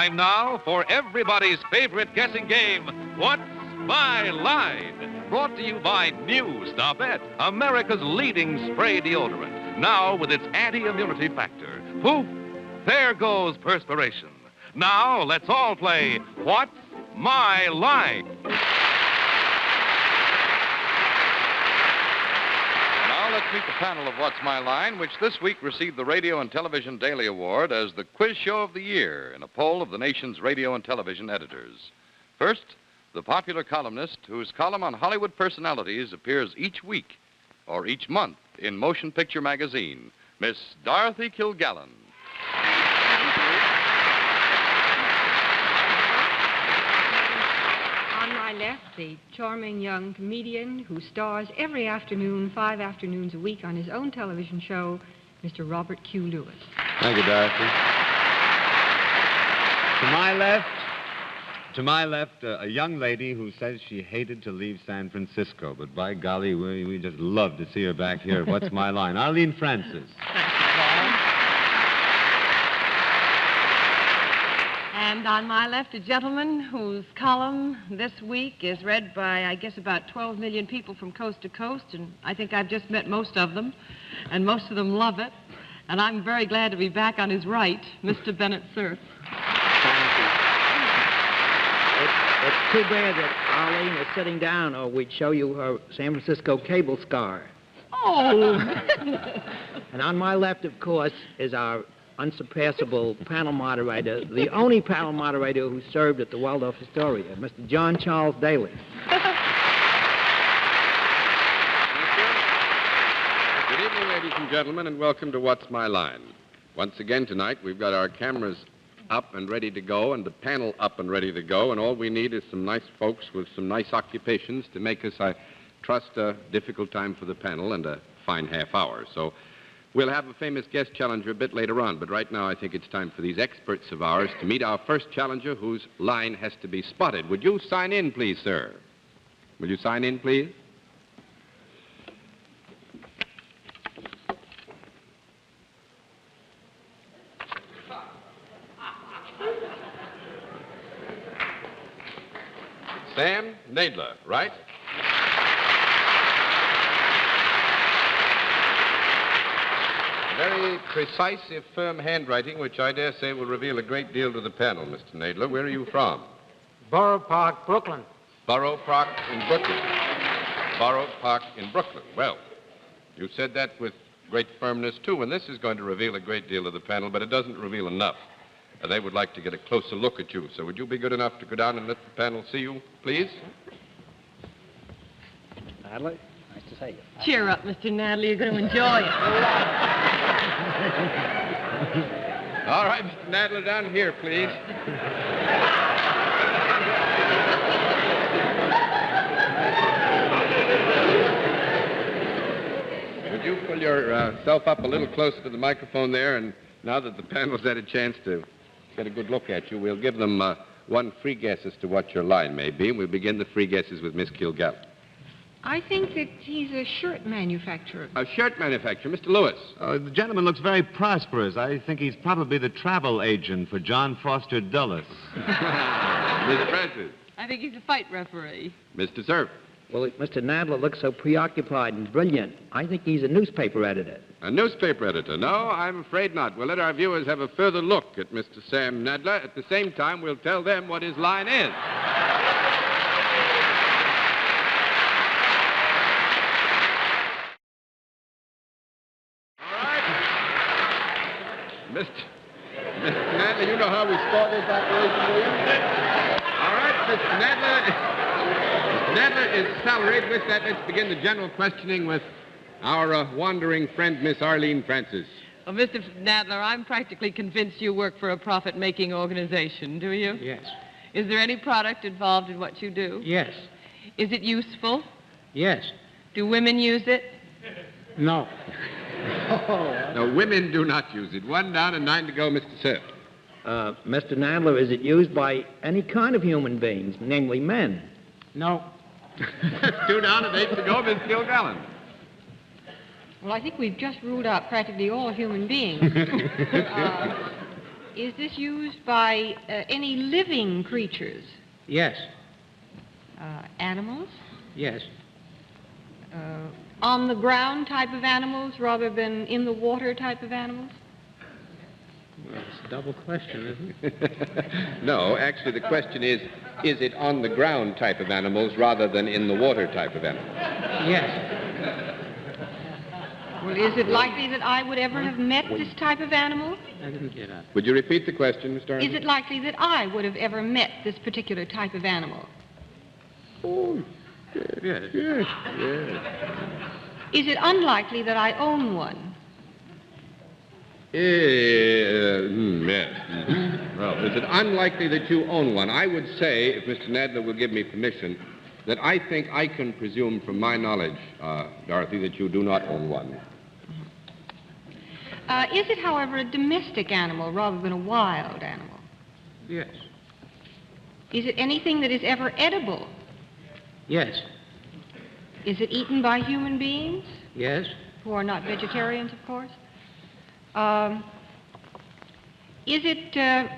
Time now for everybody's favorite guessing game, What's My Line? Brought to you by new Stumped, America's leading spray deodorant. Now with its anti-immunity factor. Poof, there goes perspiration. Now let's all play What's My Line? Let's meet the panel of What's My Line, which this week received the Radio and Television Daily Award as the quiz show of the year in a poll of the nation's radio and television editors. First, the popular columnist whose column on Hollywood personalities appears each week or each month in Motion Picture Magazine, Miss Dorothy Kilgallen. On my left, the charming young comedian who stars every afternoon, 5 afternoons a week on his own television show, Mr. Robert Q. Lewis. Thank you, Dorothy. To my left, a young lady who says she hated to leave San Francisco, but by golly, we just love to see her back here. What's My Line? Arlene Francis. And on my left, a gentleman whose column this week is read by, I guess, about 12 million people from coast to coast, and I think I've just met most of them, and most of them love it. And I'm very glad to be back on his right, Mr. Bennett Cerf. Thank you. It's too bad that Arlene is sitting down, or we'd show you her San Francisco cable scar. Oh! And on my left, of course, is our unsurpassable panel moderator, the only panel moderator who served at the Waldorf Astoria, Mr. John Charles Daly. Good evening, ladies and gentlemen, and welcome to What's My Line. Once again tonight, we've got our cameras up and ready to go and the panel up and ready to go, and all we need is some nice folks with some nice occupations to make us, I trust, a difficult time for the panel and a fine half hour. So we'll have a famous guest challenger a bit later on, but right now I think it's time for these experts of ours to meet our first challenger whose line has to be spotted. Would you sign in, please, sir? Will you sign in, please? Sam Nadler, right? Very precise, if firm handwriting, which I dare say will reveal a great deal to the panel, Mr. Nadler. Where are you from? Borough Park, Brooklyn. Borough Park in Brooklyn. Borough Park in Brooklyn. Well, you said that with great firmness, too, and this is going to reveal a great deal to the panel, but it doesn't reveal enough. They would like to get a closer look at you, so would you be good enough to go down and let the panel see you, please? Nadler, nice to see you. Cheer up, Mr. Nadler. You're going to enjoy it. All right, Mr. Nadler, down here, please. Would you pull yourself up a little closer to the microphone there, and now that the panel's had a chance to get a good look at you, we'll give them one free guess as to what your line may be. We'll begin the free guesses with Miss Kilgallen. I think that he's a shirt manufacturer. A shirt manufacturer. Mr. Lewis. The gentleman looks very prosperous. I think he's probably the travel agent for John Foster Dulles. Miss Francis. I think he's a fight referee. Mr. Cerf. Well, Mr. Nadler looks so preoccupied and brilliant. I think he's a newspaper editor. A newspaper editor? No, I'm afraid not. We'll let our viewers have a further look at Mr. Sam Nadler. At the same time, we'll tell them what his line is. All right. Mr. Nadler, you know how we start this operation, do you? All right, Mr. Nadler. Nadler is salaried. With that, let's begin the general questioning with our wandering friend, Miss Arlene Francis. Well, Mr. Nadler, I'm practically convinced you work for a profit-making organization, do you? Yes. Is there any product involved in what you do? Yes. Is it useful? Yes. Do women use it? No. No, women do not use it. 1 down and 9 to go, Mr. Cerf. Mr. Nadler, is it used by any kind of human beings, namely men? No. 2 down and 8 to go, Miss Kilgallen. Well, I think we've just ruled out practically all human beings. Is this used by any living creatures? Yes. Animals? Yes. On the ground type of animals rather than in the water type of animals? Well, it's a double question, isn't it? No, actually, the question is it on the ground type of animals rather than in the water type of animals? Yes. Well, is it likely that I would ever have met this type of animal? I didn't get that. Would you repeat the question, Mr. Arnold? Is it likely that I would have ever met this particular type of animal? Oh, Yes. yes, yes. Is it unlikely that I own one? Yes. Mhm. Well, is it unlikely that you own one? I would say, if Mr. Nadler will give me permission, that I think I can presume from my knowledge, Dorothy, that you do not own one. Is it, however, a domestic animal rather than a wild animal? Yes. Is it anything that is ever edible? Yes. Is it eaten by human beings, Yes. who are not vegetarians, of course? Is it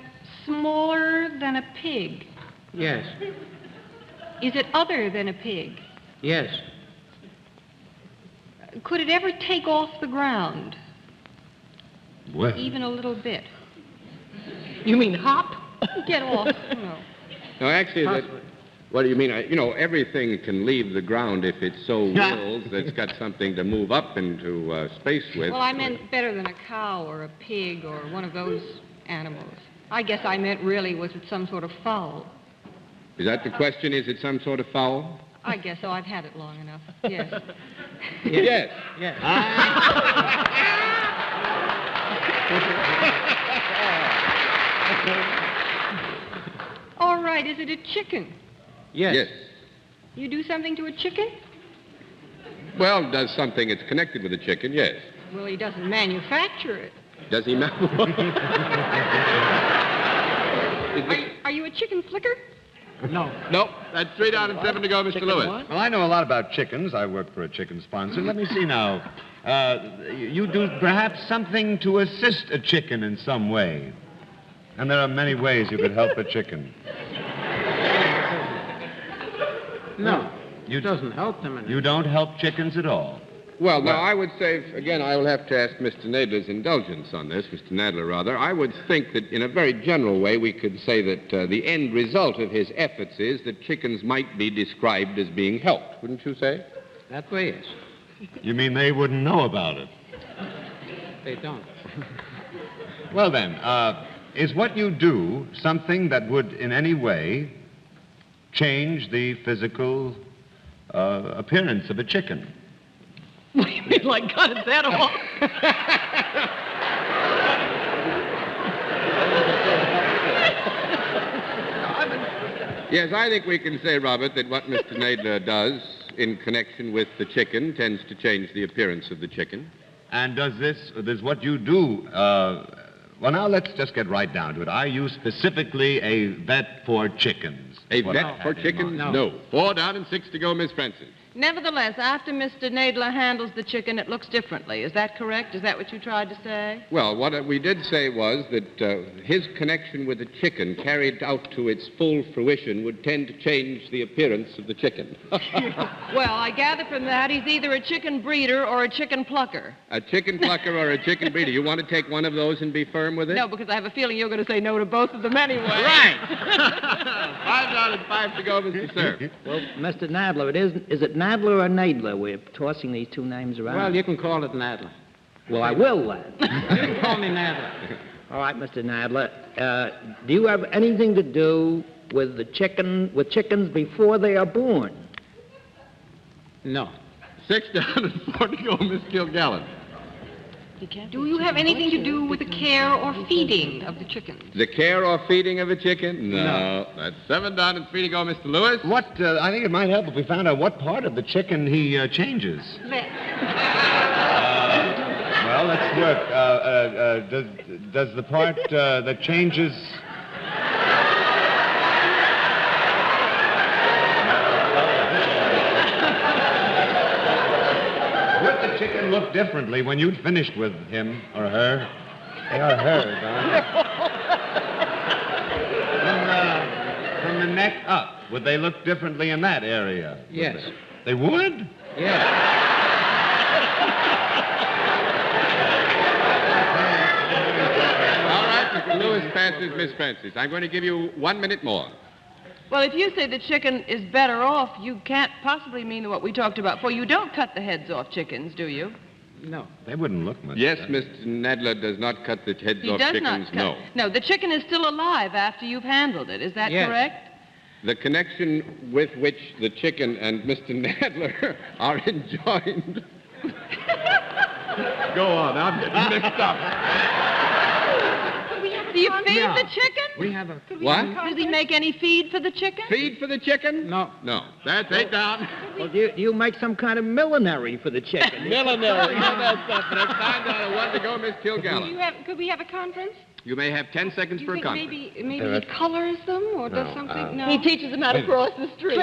smaller than a pig? Yes. Is it other than a pig? Yes. Could it ever take off the ground, Well, even a little bit? You mean hop? Get off, you know. No, actually, Possibly. what do you mean? Everything can leave the ground if it so wills that's got something to move up into space with. Well, I meant better than a cow or a pig or one of those animals. I guess I meant really, was it some sort of fowl? Is that the question? Is it some sort of fowl? I guess so. I've had it long enough. Yes. Yes. Yes. All right. Is it a chicken? Yes. Yes. You do something to a chicken? Well, does something that's connected with a chicken, yes. Well, he doesn't manufacture it. Does he Are you a chicken flicker? No. Nope. That's 3 down and 7 to go, Mr. Lewis. well, I know a lot about chickens. I work for a chicken sponsor. Let me see now. You do perhaps something to assist a chicken in some way. And there are many ways you could help a chicken. No. It doesn't help them any. You don't help chickens at all. Well, now, I would say, again, I will have to ask Mr. Nadler's indulgence on this, Mr. Nadler, rather. I would think that in a very general way, we could say that the end result of his efforts is that chickens might be described as being helped, wouldn't you say? That way, yes. You mean they wouldn't know about it? They don't. Well, then, is what you do something that would in any way change the physical appearance of a chicken? What do you mean, like cut its head off? Yes, I think we can say, Robert, that what Mr. Nadler does in connection with the chicken tends to change the appearance of the chicken. And does what you do, well, now let's just get right down to it. Are you specifically a vet for chickens? A What I vet had for in chickens? mind. No. 4 down and 6 to go, Miss Francis. Nevertheless, after Mr. Nadler handles the chicken, it looks differently. Is that correct? Is that what you tried to say? Well, what we did say was that his connection with the chicken carried out to its full fruition would tend to change the appearance of the chicken. Well, I gather from that he's either a chicken breeder or a chicken plucker. A chicken plucker or a chicken breeder. You want to take one of those and be firm with it? No, because I have a feeling you're going to say no to both of them anyway. Right. 5 down and 5 to go, Mr. Cerf. Well, Mr. Nadler, is it Nadler or Nadler? We're tossing these two names around. Well, you can call it Nadler. Well, I will then. You can call me Nadler. All right, Mr. Nadler. Do you have anything to do with with chickens before they are born? No. 6 down and 4 to go, Miss Kilgallen. Do you have anything to do with the care or feeding of the chickens? The care or feeding of a chicken? No. That's 7 down and 3 to go, Mr. Lewis. What, I think it might help if we found out what part of the chicken he changes. Well, let's work. Does the part that changes... Would the chicken look differently when you'd finished with him or her? They are her, darling. the neck up. Would they look differently in that area? Yes. They would? Yes. All right, Mr. Lewis Francis, Miss Francis. I'm going to give you 1 minute more. Well, if you say the chicken is better off, you can't possibly mean what we talked about. For you don't cut the heads off chickens, do you? No. They wouldn't look much. Yes, Mr. Nadler does not cut the heads He off does chickens. not cut. No, the chicken is still alive after you've handled it. Is that Yes. correct? The connection with which the chicken and Mr. Nadler are enjoined. Go on, I'm getting mixed up. Do you feed the chicken? We have a... What? Does he make any feed for the chicken? Feed for the chicken? No. No. That's it down. Well, do you make some kind of millinery for the chicken? Millinery. All that stuff. But it's time down to 1 to go, Miss Kilgallen. Could we have a conference? You may have 10 seconds Do for you a think conference. maybe he colors them or does something? No. He teaches them how to cross the street.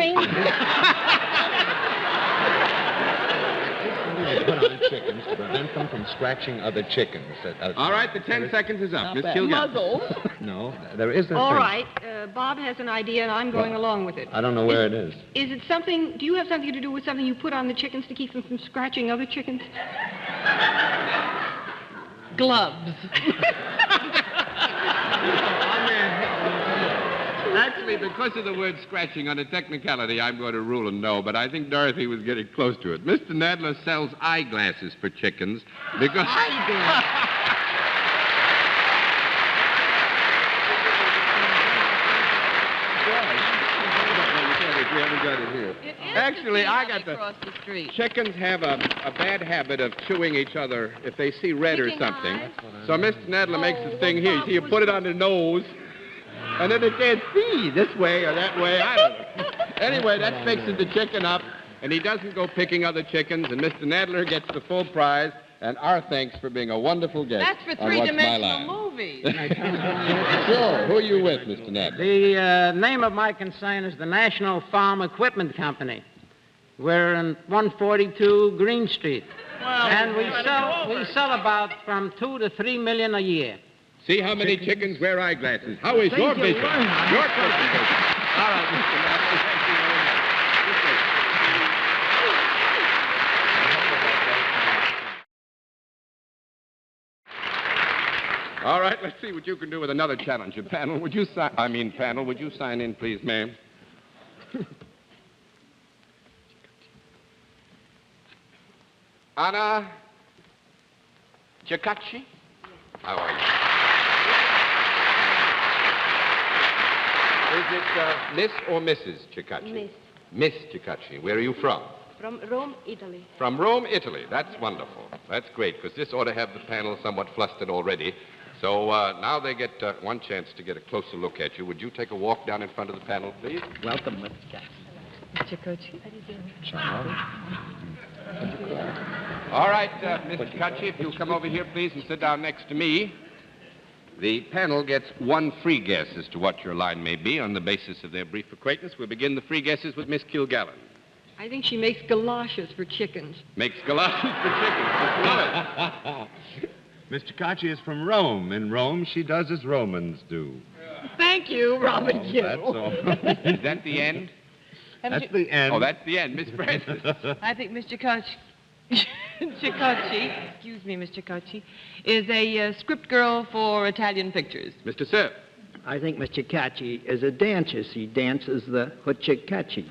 Put on chickens to prevent them from scratching other chickens. All right, the 10 seconds is up. Miss Kilgallen. Muzzles. No, there is a All thing. right. Bob has an idea, and I'm going along with it. I don't know where it is. Is it something, do you have something to do with something you put on the chickens to keep them from scratching other chickens? Gloves. Actually, because of the word scratching on a technicality, I'm going to rule a no, but I think Dorothy was getting close to it. Mr. Nadler sells eyeglasses for chickens because... We haven't got it here. Actually, I got the... Across the street. Chickens have a bad habit of chewing each other if they see red or Picking something. eyes. So Mr. Nadler makes this thing here. You see, you put it on their nose, and then they can't see this way or that way. I don't know. Anyway, that fixes the chicken up, and he doesn't go picking other chickens, and Mr. Nadler gets the full prize, and our thanks for being a wonderful guest. That's for on What's My three-dimensional Line. movies. Sure. Who are you with, Mr. Nadler? The name of my concern is the National Farm Equipment Company. We're in 142 Green Street. And we sell about from 2 to 3 million a year. See how many chickens wear eyeglasses. How is your business? Your business. All right, Mr. Nadler. Thank you very much. All right, let's see what you can do with another challenger. Panel, would you sign in, please, ma'am? Anna Ceccaci? How are you? Is it Miss or Mrs. Ceccaci? Miss. Miss Ceccaci. Where are you from? From Rome, Italy. From Rome, Italy. That's wonderful. That's great, because this ought to have the panel somewhat flustered already. So now they get one chance to get a closer look at you. Would you take a walk down in front of the panel, please? Welcome, Mr. Jackson. Chachi. All right, Miss Chachi, if you'll come over here, please, and sit down next to me. The panel gets one free guess as to what your line may be on the basis of their brief acquaintance. We'll begin the free guesses with Miss Kilgallen. I think she makes galoshes for chickens. Makes galoshes for chickens. Mr. Lewis. Miss Chachi is from Rome. In Rome, she does as Romans do. Thank you, Robin Q. That's all. Is that the end? That's the end. Oh, that's the end. Miss Francis. I think Mr. Ceccaci, excuse me, Mr. Chachi, is a script girl for Italian pictures. Mr. Cerf. I think Mr. Chachi is a dancer. She dances the hoochie-catchy.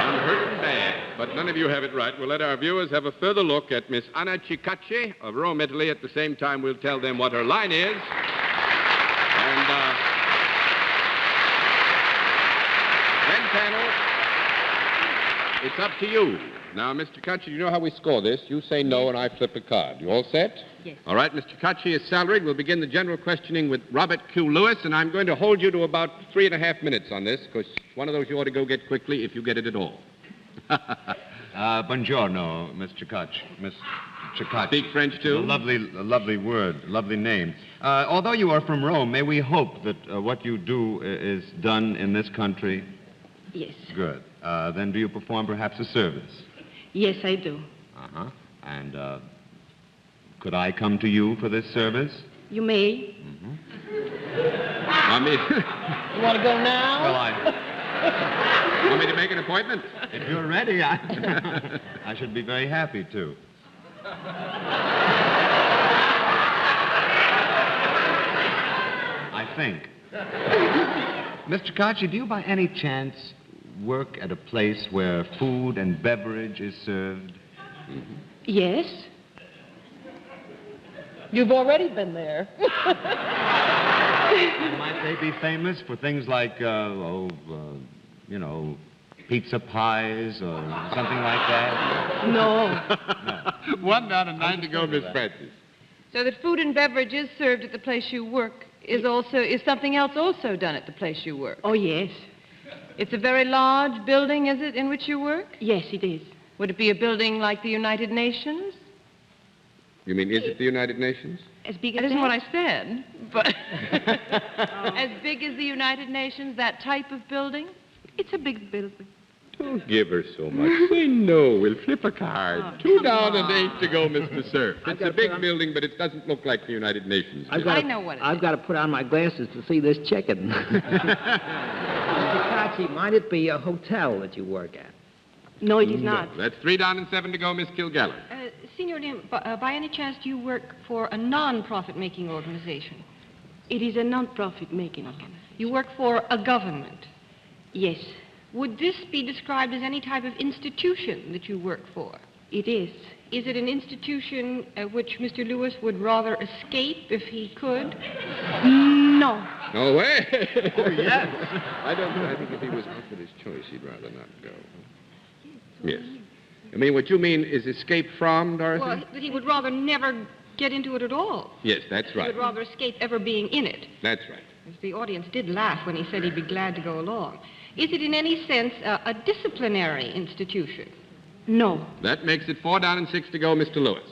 Unhurt and bad, but none of you have it right. We'll let our viewers have a further look at Miss Anna Ceccaci of Rome, Italy. At the same time, we'll tell them what her line is. And then, panel, it's up to you. Now, Mr. Chachi, you know how we score this. You say no, and I flip a card. You all set? Yes. All right, Mr. Chachi is salaried. We'll begin the general questioning with Robert Q. Lewis, and I'm going to hold you to about 3.5 minutes on this, because one of those you ought to go get quickly if you get it at all. Buongiorno, Miss Ceccaci. Miss Ceccaci. Speak French, too? A lovely word, lovely name. Although you are from Rome, may we hope that what you do is done in this country? Yes. Good. Then do you perform perhaps a service? Yes, I do. Uh-huh. And could I come to you for this service? You may. Mm-hmm. Want me, You want to go now? Well, want me to make an appointment? if you're ready, I should be very happy to. I think. Mr. Chachi, do you by any chance work at a place where food and beverage is served? Yes. You've already been there. Might they be famous for things like, pizza pies or something like that? No. 1 down and 9 to go, Miss Francis. So that food and beverages served at the place you work is something else also done at the place you work? Oh, yes. It's a very large building, is it, in which you work? Yes, it is. Would it be a building like the United Nations? You mean, is it the United Nations? As big That as isn't that? what I said, but as big as the United Nations, that type of building? It's a big building. Don't give her so much. Say no. We'll flip a card. 2 down and 8 to go, Mr. Cerf. It's a big building, but it doesn't look like the United Nations. I know what it is. I've got to put on my glasses to see this chicken. Mr. Chachi, might it be a hotel that you work at? No, it is not. That's 3 down and 7 to go, Miss Kilgallen. Senor Lim, by any chance do you work for a non-profit making organization? It is a non-profit making organization. You work for a government. Yes, Would this be described as any type of institution that you work for? it is. Is it an institution which Mr. Lewis would rather escape if he could? No. No way. Oh, yes. I think if he was offered his choice, he'd rather not go. Yes. I mean, what you mean is escape from, Dorothy? Well, that he would rather never get into it at all. Yes, that's He right. would rather escape ever being in it. That's right. As the audience did laugh when he said he'd be glad to go along. Is it in any sense a disciplinary institution? No. That makes it 4 down and 6 to go, Mr. Lewis.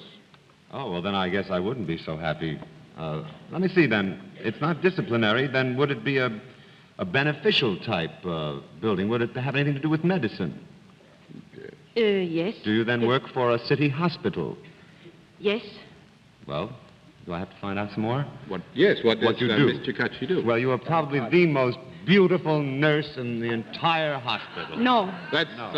Oh, well, then I guess I wouldn't be so happy. Let me see, then. It's not disciplinary. Then would it be a beneficial type building? Would it have anything to do with medicine? Yes. Do you then work for a city hospital? Yes. Well, do I have to find out some more? What? Yes, what does What you do? Miss Chachi do? Well, you are probably the most beautiful nurse in the entire hospital. No. That's, No.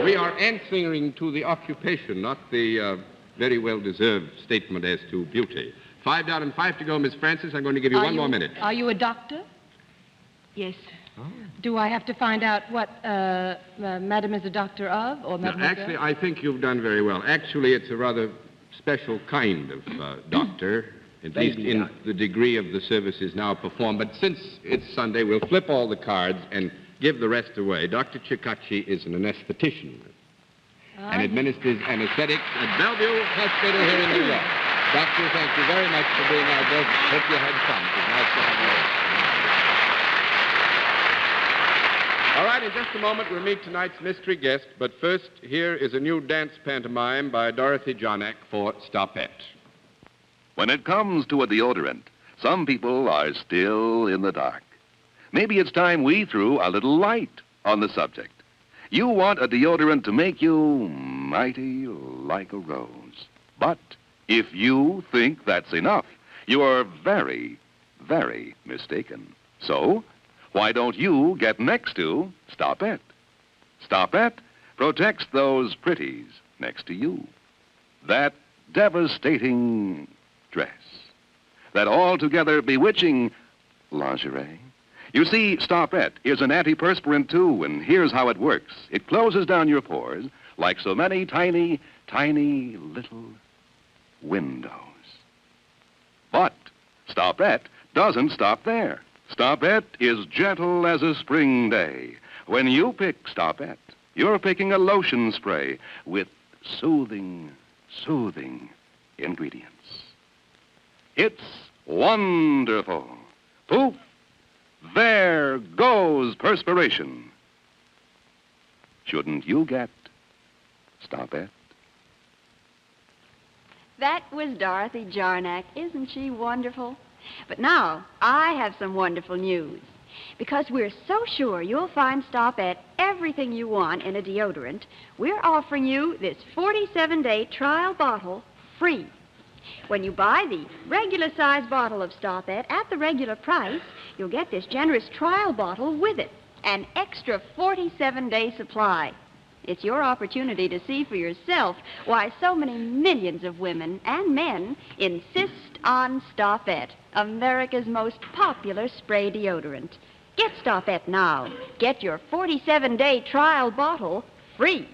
We are answering to the occupation, not the very well-deserved statement as to beauty. 5 down and 5 to go, Miss Francis. I'm going to give you one more minute. Are you a doctor? Yes. Do I have to find out what Madam is a doctor of, or Now, Madam? actually, I think you've done very well. Actually, it's a rather special kind of doctor, at least in the degree of the services now performed. But since it's Sunday, we'll flip all the cards and give the rest away. Dr. Ceccaci is an anesthetician and administers anesthetics at Bellevue Hospital here in New York. Doctor, thank you very much for being our guest. Hope you had fun. It was nice to have you. All right, in just a moment, we'll meet tonight's mystery guest. But first, here is a new dance pantomime by Dorothy Jonak for Stumped. When it comes to a deodorant, some people are still in the dark. Maybe it's time we threw a little light on the subject. You want a deodorant to make you mighty like a rose. But if you think that's enough, you are very, very mistaken. So, why don't you get next to Stumped? Stumped protects those pretties next to you. That devastating dress. That altogether bewitching lingerie. You see, Stumped is an antiperspirant, too, and here's how it works. It closes down your pores like so many tiny, tiny little windows. But Stumped doesn't stop there. Stumped is gentle as a spring day. When you pick Stumped, you're picking a lotion spray with soothing, soothing ingredients. It's wonderful. Poof! There goes perspiration. Shouldn't you get Stumped? That was Dorothy Jarnack. Isn't she wonderful? But now, I have some wonderful news. Because we're so sure you'll find Stumped everything you want in a deodorant, we're offering you this 47-day trial bottle free. When you buy the regular size bottle of Stoppette at the regular price, you'll get this generous trial bottle with it. An extra 47-day supply. It's your opportunity to see for yourself why so many millions of women and men insist on Stoppette, America's most popular spray deodorant. Get Stoppette now. Get your 47-day trial bottle free.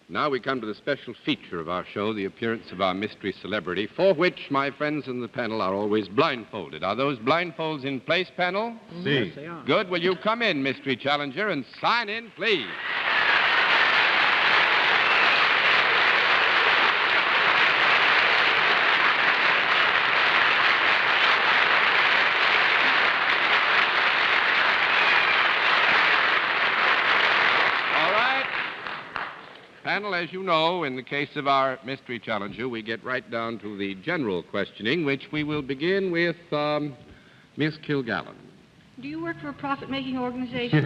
Now we come to the special feature of our show, the appearance of our mystery celebrity, for which my friends in the panel are always blindfolded. Are those blindfolds in place, panel? See. Yes, they are. Good. Will you come in, mystery challenger, and sign in, please? Panel, as you know, in the case of our mystery challenger, we get right down to the general questioning, which we will begin with Miss Kilgallen. Do you work for a profit-making organization?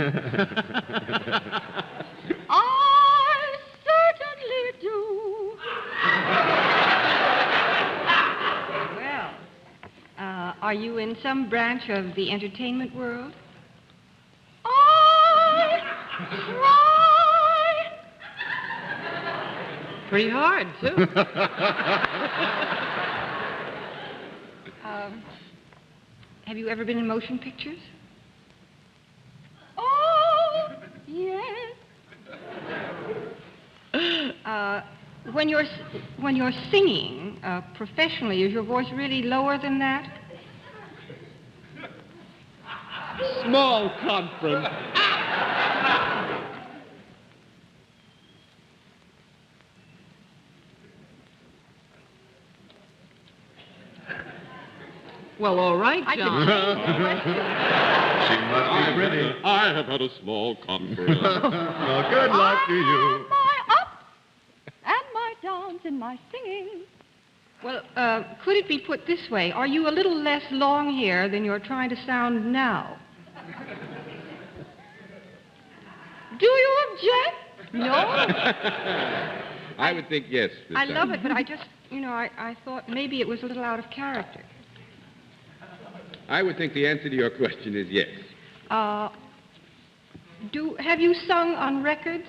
I certainly do. Well, are you in some branch of the entertainment world? I try. Pretty hard, too. Have you ever been in motion pictures? Oh, yes. When you're singing professionally, is your voice really lower than that? Small conference. Well, all right, John. She must be pretty. I have had a small conference. Well, good luck to you. My ups and my downs in my singing. Well, could it be put this way? Are you a little less long hair than you're trying to sound now? Do you object? No? I would think yes. Miss I love Allen. it, but I just, I thought maybe it was a little out of character. I would think the answer to your question is yes. Have you sung on records?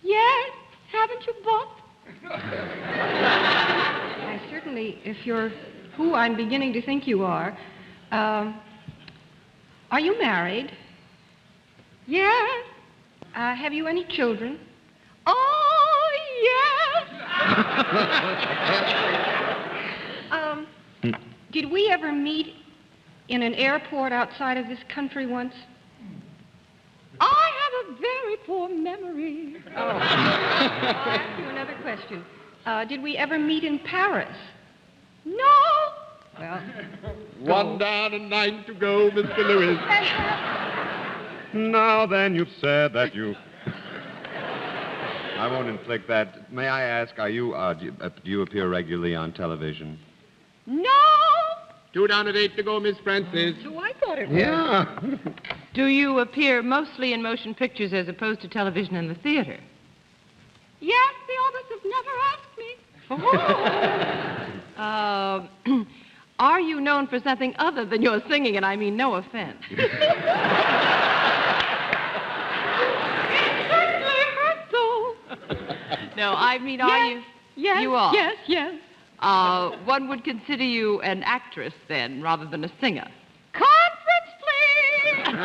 Yes. Haven't you both? I certainly, if you're who I'm beginning to think you are you married? Yes. Have you any children? Oh, yes. Did we ever meet in an airport outside of this country once? I have a very poor memory. I'll ask you another question. Did we ever meet in Paris? No. Well, One down and 9 to go, Mr. Lewis. Now then, you've said that you... I won't inflict that. May I ask, do you appear regularly on television? No. 2 down and 8 to go, Miss Francis. so I thought it was. Yeah. Do you appear mostly in motion pictures as opposed to television and the theater? Yes, the others have never asked me. Are you known for something other than your singing? And I mean no offense. It certainly hurts so. No, I mean, are you? Yes. You are? Yes, yes. One would consider you an actress then, rather than a singer. Conference, please.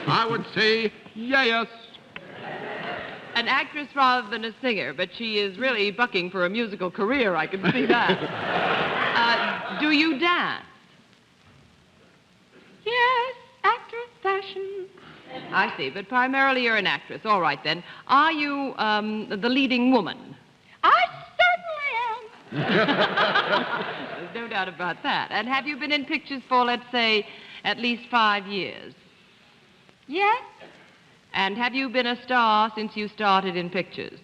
I would say yes. An actress rather than a singer, but she is really bucking for a musical career, I can see that. Do you dance? Yes, actress fashion. I see, but primarily you're an actress. All right, then. Are you the leading woman? I certainly am. There's no doubt about that. And have you been in pictures for, let's say, at least 5 years? Yes. And have you been a star since you started in pictures?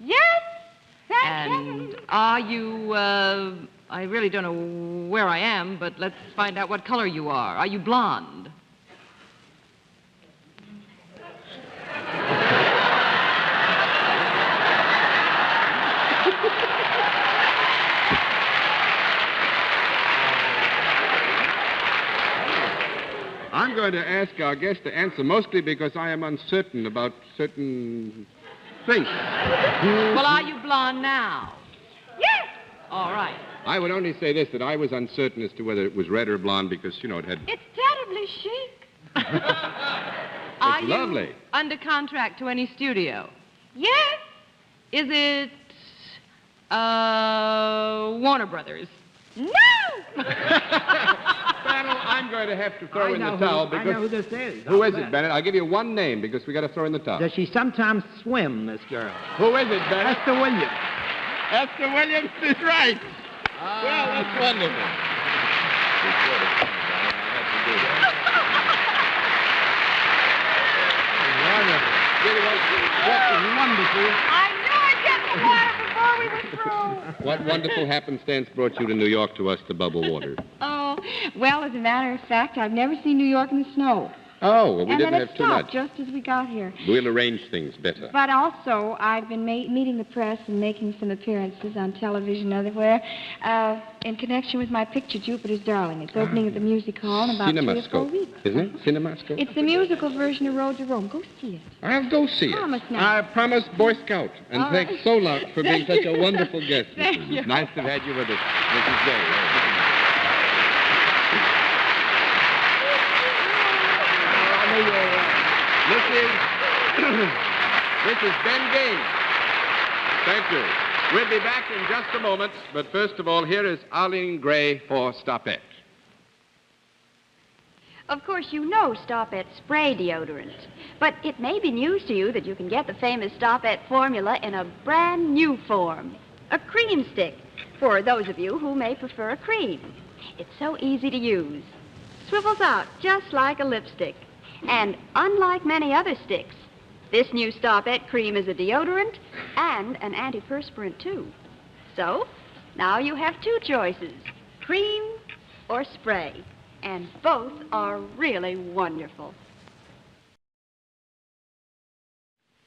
Yes. Thank And heaven. are you I really don't know where I am, but let's find out what color you are. Are you blonde? I'm going to ask our guest to answer mostly because I am uncertain about certain things. Well, are you blonde now? Yes! All right. I would only say this, that I was uncertain as to whether it was red or blonde because, you know, it had... It's terribly chic. Are It's lovely. you under contract to any studio? Yes? Is it, Warner Brothers? No! Panel, I'm going to have to throw in the towel because... I know who this is. Who is it, Bennett? I'll give you one name because we got to throw in the towel. Does she sometimes swim, this girl? Who is it, Bennett? Esther Williams. Esther Williams is right. Well, that's wonderful. Wonderful. I knew I'd get the water before we were through. What wonderful happenstance brought you to New York to us to bubble water? Oh, well, as a matter of fact, I've never seen New York in the snow. Oh, well, we and didn't then have it too stopped much. just as we got here. We'll arrange things better. But also, I've been meeting the press and making some appearances on television everywhere in connection with my picture, Jupiter's Darling. It's opening at the Music Hall in about 3 or 4 weeks. Isn't it? Cinemascope? It's the musical version of Road to Rome. Go see it. I'll go see it. Promise now. I promise, Boy Scout. And All thanks right. so much for being such a wonderful guest. Thank Mrs. you. Nice to have had you with us, Mrs. Day. This is Ben Gaines. Thank you. We'll be back in just a moment, but first of all, here is Arlene Gray for Stopette. Of course, you know Stopette spray deodorant. But it may be news to you that you can get the famous Stopette formula in a brand new form. A cream stick, for those of you who may prefer a cream. It's so easy to use. Swivels out just like a lipstick. And unlike many other sticks, this new Stopette cream is a deodorant and an antiperspirant, too. So, now you have 2 choices, cream or spray. And both are really wonderful.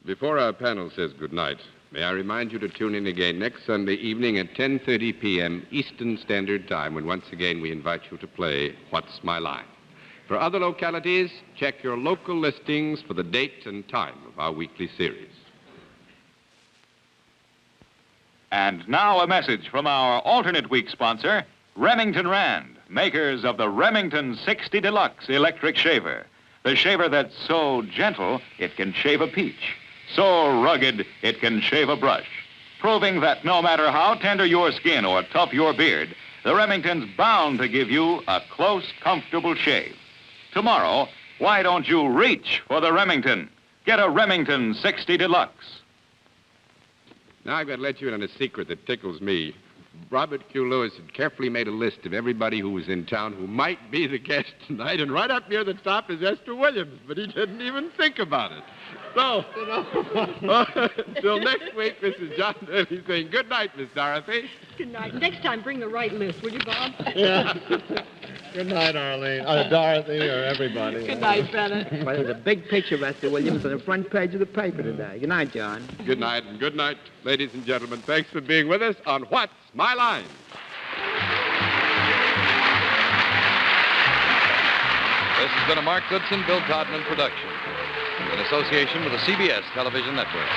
Before our panel says goodnight, may I remind you to tune in again next Sunday evening at 10:30 p.m. Eastern Standard Time, when once again we invite you to play What's My Line? For other localities, check your local listings for the date and time of our weekly series. And now a message from our alternate week sponsor, Remington Rand, makers of the Remington 60 Deluxe electric shaver. The shaver that's so gentle it can shave a peach, so rugged it can shave a brush, proving that no matter how tender your skin or tough your beard, the Remington's bound to give you a close, comfortable shave. Tomorrow, why don't you reach for the Remington? Get a Remington 60 Deluxe. Now I've got to let you in on a secret that tickles me. Robert Q. Lewis had carefully made a list of everybody who was in town who might be the guest tonight, and right up near the top is Esther Williams, but he didn't even think about it. So, until next week, this is John Daly saying good night, Miss Dorothy. Good night. Next time, bring the right list, will you, Bob? Yeah. Good night, Arlene. Dorothy, or everybody. Good night, Bennett. Well, there's a big picture of Esther Williams on the front page of the paper today. Good night, John. Good night, and good night, ladies and gentlemen. Thanks for being with us on What's My Line? This has been a Mark Goodson, Bill Codman production in association with the CBS Television Network.